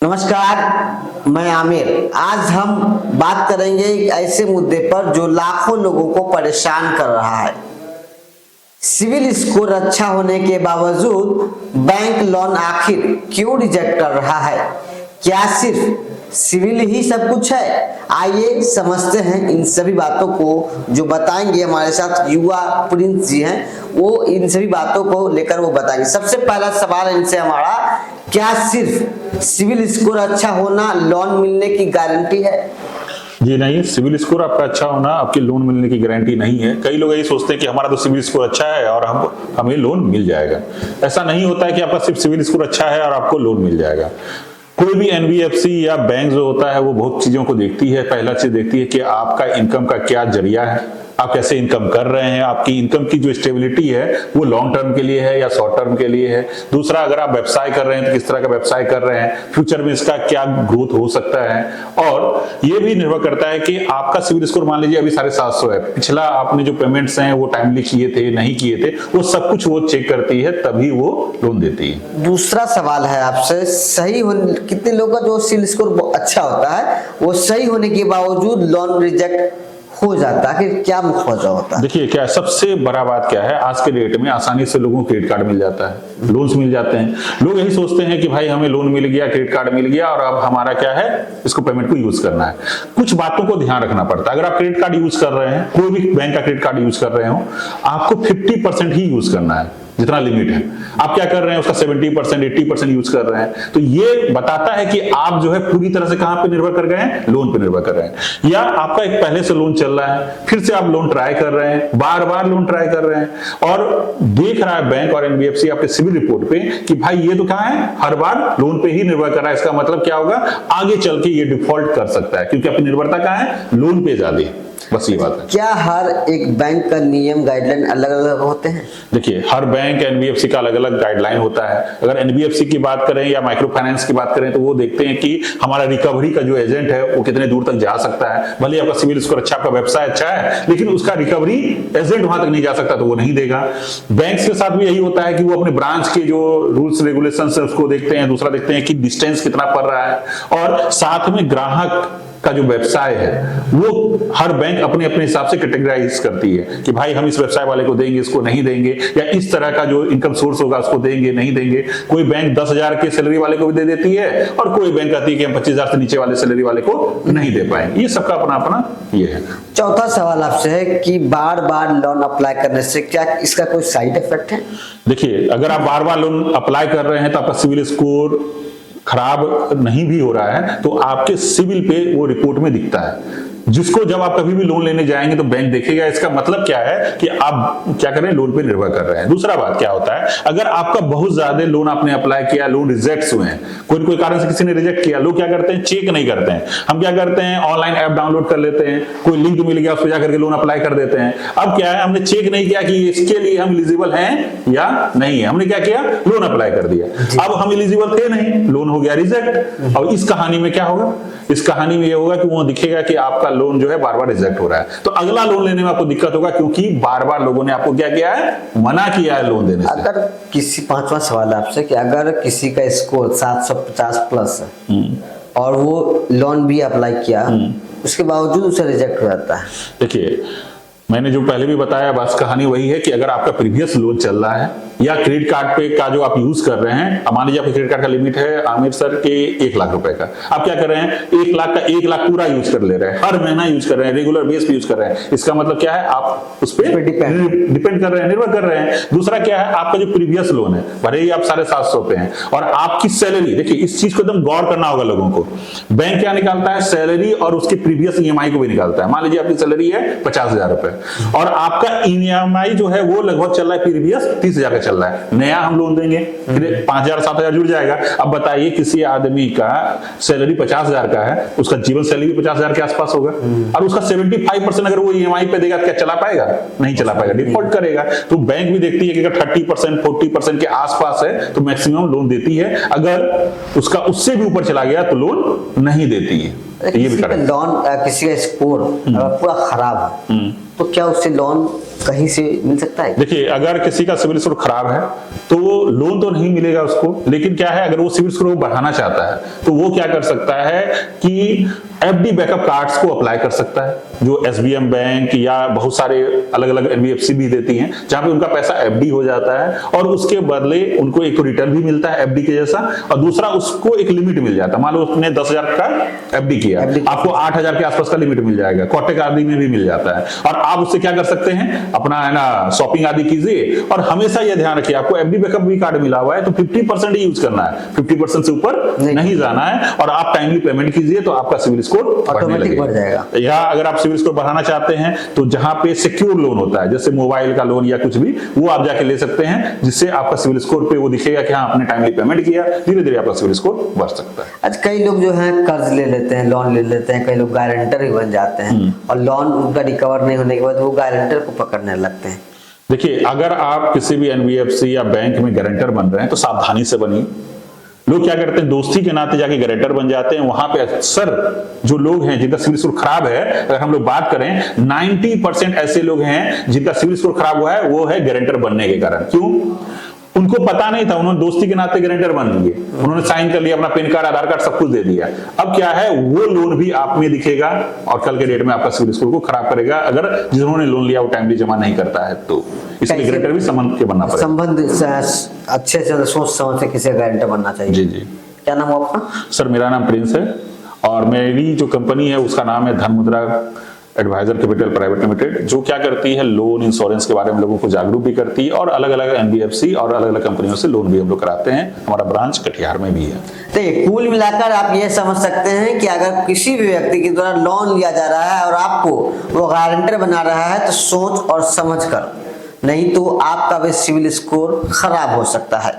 नमस्कार, मैं आमिर। आज हम बात करेंगे एक ऐसे मुद्दे पर जो लाखों लोगों को परेशान कर रहा है। सिविल स्कोर अच्छा होने के बावजूद बैंक लोन आखिर क्यों रिजेक्ट कर रहा है? क्या सिर्फ सिविल ही सब कुछ है? आइए समझते हैं इन सभी बातों को। जो बताएंगे हमारे साथ युवा प्रिंस जी हैं, वो इन सभी बातों को लेकर वो बताएंगे। सबसे पहला सवाल इनसे हमारा, क्या सिर्फ सिविल स्कोर अच्छा होना लोन मिलने की गारंटी है? जी नहीं, सिविल स्कोर आपका अच्छा होना आपके लोन मिलने की गारंटी नहीं है। कई लोग यही सोचते हैं कि हमारा तो सिविल स्कोर अच्छा है और हमें लोन मिल जाएगा। ऐसा नहीं होता है कि आपका सिर्फ सिविल स्कोर अच्छा है और आपको लोन मिल जाएगा। कोई भी एनबीएफसी या बैंक जो होता है वो बहुत चीजों को देखती है। पहला चीज देखती है कि आपका इनकम का क्या जरिया है, आप कैसे इनकम कर रहे हैं, आपकी इनकम की जो स्टेबिलिटी है वो लॉन्ग टर्म के लिए है या शॉर्ट टर्म के लिए है। दूसरा, अगर आप व्यवसाय कर रहे हैं तो किस तरह का व्यवसाय कर रहे हैं, फ्यूचर में इसका क्या ग्रोथ हो सकता है। और ये भी निर्भर करता है कि आपका सिविल स्कोर मान लीजिए अभी 750 है, पिछला आपने जो पेमेंट्स हैं वो टाइमली किए थे नहीं किए थे, वो सब कुछ वो चेक करती है, तभी वो लोन देती है। दूसरा सवाल है आपसे, सही होने कितने लोगों का जो सिविल स्कोर अच्छा होता है वो सही होने के बावजूद लोन रिजेक्ट हो जाता है, कि क्या वजह होता है? देखिए, क्या सबसे बड़ा बात क्या है, आज के डेट में आसानी से लोगों को क्रेडिट कार्ड मिल जाता है, लोन्स मिल जाते हैं। लोग यही सोचते हैं कि भाई हमें लोन मिल गया, क्रेडिट कार्ड मिल गया और अब हमारा क्या है, इसको पेमेंट को यूज करना है। कुछ बातों को ध्यान रखना पड़ता है। अगर आप क्रेडिट कार्ड यूज कर रहे हैं, कोई भी बैंक का क्रेडिट कार्ड यूज कर रहे हो, आपको 50% ही यूज करना है, जितना लिमिट है। आप क्या कर रहे हैं, उसका 70% 80% यूज कर रहे हैं। तो ये बताता है कि आप जो है पूरी तरह से कहां पे निर्भर कर गए हैं, लोन पे निर्भर कर रहे हैं। या आपका एक पहले से लोन चल रहा है, फिर से आप लोन ट्राई कर रहे हैं, बार बार लोन ट्राई कर रहे हैं और देख रहा है बैंक और एनबीएफसी आपके सिविल रिपोर्ट पे कि भाई ये तो कहां है, हर बार लोन पे ही निर्भर कर रहा है। इसका मतलब क्या होगा, आगे चल के ये डिफॉल्ट कर सकता है, क्योंकि आपकी निर्भरता कहां है, लोन पे ज्यादा। बस ये बात है। क्या हर एक बैंक का नियम गाइडलाइन अलग अलग होते हैं? देखिए, हर बैंक एनबीएफसी का अलग अलग गाइडलाइन होता है। अगर एनबीएफसी की बात करें या माइक्रो फाइनेंस की बात करें तो वो देखते हैं कि हमारा रिकवरी का जो एजेंट है वो कितने दूर तक जा सकता है। भले आपका सिविल स्कोर अच्छा, आपका व्यवसाय अच्छा है, लेकिन उसका रिकवरी एजेंट वहां तक नहीं जा सकता तो वो नहीं देगा। बैंक्स के साथ भी यही होता है कि वो अपने ब्रांच के जो रूल्स रेगुलेशन है उसको देखते हैं। दूसरा देखते हैं कि डिस्टेंस कितना पड़ रहा है, और साथ में ग्राहक का जो व्यवसाय है वो हर बैंक अपने अपने हिसाब से कैटेगराइज करती है कि भाई हम इस व्यवसाय वाले को देंगे, इसको नहीं देंगे, या इस तरह का जो इनकम सोर्स होगा उसको देंगे नहीं देंगे। कोई बैंक 10,000 के सैलरी वाले को भी दे देती है और कोई बैंक कहती है कि हम 25,000 से नीचे वाले सैलरी वाले को नहीं दे पाएंगे। ये सबका अपना अपना ये है। चौथा सवाल आपसे है कि बार बार लोन अप्लाई करने से क्या इसका कोई साइड इफेक्ट है? देखिए, अगर आप बार बार लोन अप्लाई कर रहे हैं तो आपका सिविल स्कोर खराब नहीं भी हो रहा है तो आपके सिविल पे वो रिपोर्ट में दिखता है, जिसको जब आप कभी भी लोन लेने जाएंगे तो बैंक देखेगा। इसका मतलब क्या है कि आप क्या कर रहे हैं, लोन पे निर्भर कर रहे हैं। दूसरा बात क्या होता है, अगर आपका बहुत ज्यादा लोन आपने अप्लाई किया, लोन रिजेक्ट हुए हैं, कोई कारण से किसी ने रिजेक्ट किया, लोग क्या करते हैं, चेक नहीं करते हैं। हम क्या करते हैं, ऑनलाइन ऐप डाउनलोड कर लेते हैं, कोई लिंक मिल गया उस पर जाकर के लोन अप्लाई कर देते हैं। अब क्या है, हमने चेक नहीं किया कि इसके लिए हम एलिजिबल हैं या नहीं है, हमने क्या किया, लोन अप्लाई कर दिया। अब हम एलिजिबल थे नहीं, लोन हो गया रिजेक्ट। और इस कहानी में क्या होगा, इस कहानी में ये होगा कि वो दिखेगा कि आपका लोन जो है बार बार रिजेक्ट हो रहा है, तो अगला लोन लेने में आपको दिक्कत होगा, क्योंकि बार बार लोगों ने आपको क्या किया है, मना किया है लोन देने से। अगर किसी, पांचवा सवाल आपसे, कि अगर किसी का स्कोर 750 प्लस है और वो लोन भी अप्लाई किया, उसके बावजूद उसे रिजेक्ट हो जाता है। देखिए, मैंने जो पहले भी बताया, बस कहानी वही है कि अगर आपका प्रीवियस लोन चल रहा है या क्रेडिट कार्ड पे का जो आप यूज कर रहे हैं, मान लीजिए आपके क्रेडिट कार्ड का लिमिट है आमिर सर के 1 लाख रुपए का, आप क्या कर रहे हैं, 1 लाख का 1 लाख पूरा यूज कर ले रहे हैं, हर महीना यूज कर रहे हैं, रेगुलर बेस पे यूज कर रहे हैं। इसका मतलब क्या है, आप उस पर डिपेंड कर रहे हैं, निर्भर कर रहे हैं। दूसरा क्या है, आपका जो प्रीवियस लोन है, भले ही आप 750 पे हैं और आपकी सैलरी, देखिए इस चीज को एकदम गौर करना होगा लोगों को। बैंक क्या निकालता है, सैलरी और उसकी प्रीवियस ईएमआई को भी निकालता है। मान लीजिए आपकी सैलरी है 50,000 रुपए और आपका ईएमआई जो है वो लगभग चल रहा है प्रीवियस 30,000 का चल रहा है, नया हम लोन देंगे, फिर 5,000 7,000 जुड़ जाएगा। अब बताइए, किसी आदमी का सैलरी 50,000 का है, उसका जीवन सैलरी भी 50,000 के आसपास होगा, और उसका 75% अगर वो ईएमआई पे देगा, क्या चला पाएगा, नहीं चला पाएगा, डिफॉल्ट करेगा। तो बैंक भी देखती है कि अगर 30% 40% के आसपास है तो मैक्सिमम लोन देती है, अगर उसका उससे भी ऊपर चला गया तो लोन नहीं देती है। ये भी किसी का करें। लोन, किसी का स्कोर अगर पूरा खराब है तो क्या उससे लोन कहीं से मिल सकता है? देखिए, अगर किसी का सिविल स्कोर खराब है तो लोन तो नहीं मिलेगा उसको, लेकिन क्या है, अगर वो सिविल स्कोर बढ़ाना चाहता है तो वो क्या कर सकता है कि एफडी बैकअप कार्ड्स को अप्लाई कर सकता है, जो एसबीएम बैंक या बहुत सारे अलग अलग एनबीएफसी भी देती हैं, जहां पे उनका पैसा एफडी हो जाता है और उसके बदले उनको एक तो रिटर्न भी मिलता है एफडी के जैसा, और दूसरा उसको एक लिमिट मिल जाता है। मान लो उसने 10,000 का एफडी किया, आपको 8,000 के आसपास का लिमिट मिल जाएगा, कोटक आदि में भी मिल जाता है। और आप उससे क्या कर सकते हैं, अपना है ना शॉपिंग आदि कीजिए, और हमेशा यह ध्यान रखिए आपको एफडी बैकअप भी कार्ड मिला हुआ है तो 50% ही यूज करना है, 50% से ऊपर नहीं जाना है, और आप टाइमली पेमेंट कीजिए तो आपका सिविल स्कोर ऑटोमेटिक बढ़ जाएगा। या अगर आप सिविल स्कोर बढ़ाना चाहते हैं तो जहां पे सिक्योर लोन होता है, जैसे मोबाइल का लोन या कुछ भी, वो आप जाके ले सकते हैं, जिससे आपका सिविल स्कोर पे वो दिखेगा कि हाँ आपने टाइमली पेमेंट किया, धीरे धीरे आपका सिविल स्कोर बढ़ सकता है। आज कई लोग जो है कर्ज ले लेते हैं, लोन ले लेते हैं, कई लोग गारंटर भी बन जाते हैं और लोन उनका रिकवर नहीं होने के बाद वो गारंटर को पकड़ने लगते हैं। देखिए, अगर आप किसी भी एनबीएफसी या बैंक में गारंटर बन रहे हैं तो सावधानी से बनिए। लोग क्या करते हैं, दोस्ती के नाते जाके गारंटर बन जाते हैं। वहां पे अक्सर जो लोग हैं जिनका सिविल स्कोर खराब है, अगर हम लोग बात करें 90% ऐसे लोग हैं जिनका सिविल स्कोर खराब हुआ है, वो है गारंटर बनने के कारण। क्यों? उनको पता नहीं था, उन्होंने दोस्ती के नाते गारंटर बन लिए, उन्होंने साइन कर लिया, अपना पैन कार्ड आधार कार्ड सब कुछ दे दिया। अब क्या है, वो लोन भी आप में दिखेगा और कल के डेट में आपका सिविल स्कोर को खराब करेगा, अगर जिन्होंने लोन लिया वो टाइमली जमा नहीं करता है तो। इसलिए गारंटर भी संबंध के बनना पड़ेगा। संबंध अच्छे से सोच समझ से किसी गारंटर बनना चाहिए। जी जी। क्या नाम है आपका? सर, मेरा नाम प्रिंस है और मेरी जो कंपनी है उसका नाम है धनमुद्रा एडवाइजर कैपिटल प्राइवेट लिमिटेड, जो क्या करती है, लोन इंश्योरेंस के बारे में लोगों को जागरूक भी करती है और अलग अलग एनबीएफसी और अलग अलग कंपनियों से लोन भी हम लोग कराते हैं। हमारा ब्रांच कटिहार में भी है। तो कुल मिलाकर आप ये समझ सकते हैं कि अगर किसी भी व्यक्ति के द्वारा लोन लिया जा रहा है और आपको वो गारंटर बना रहा है तो सोच और समझ कर, नहीं तो आपका भी सिविल स्कोर खराब हो सकता है।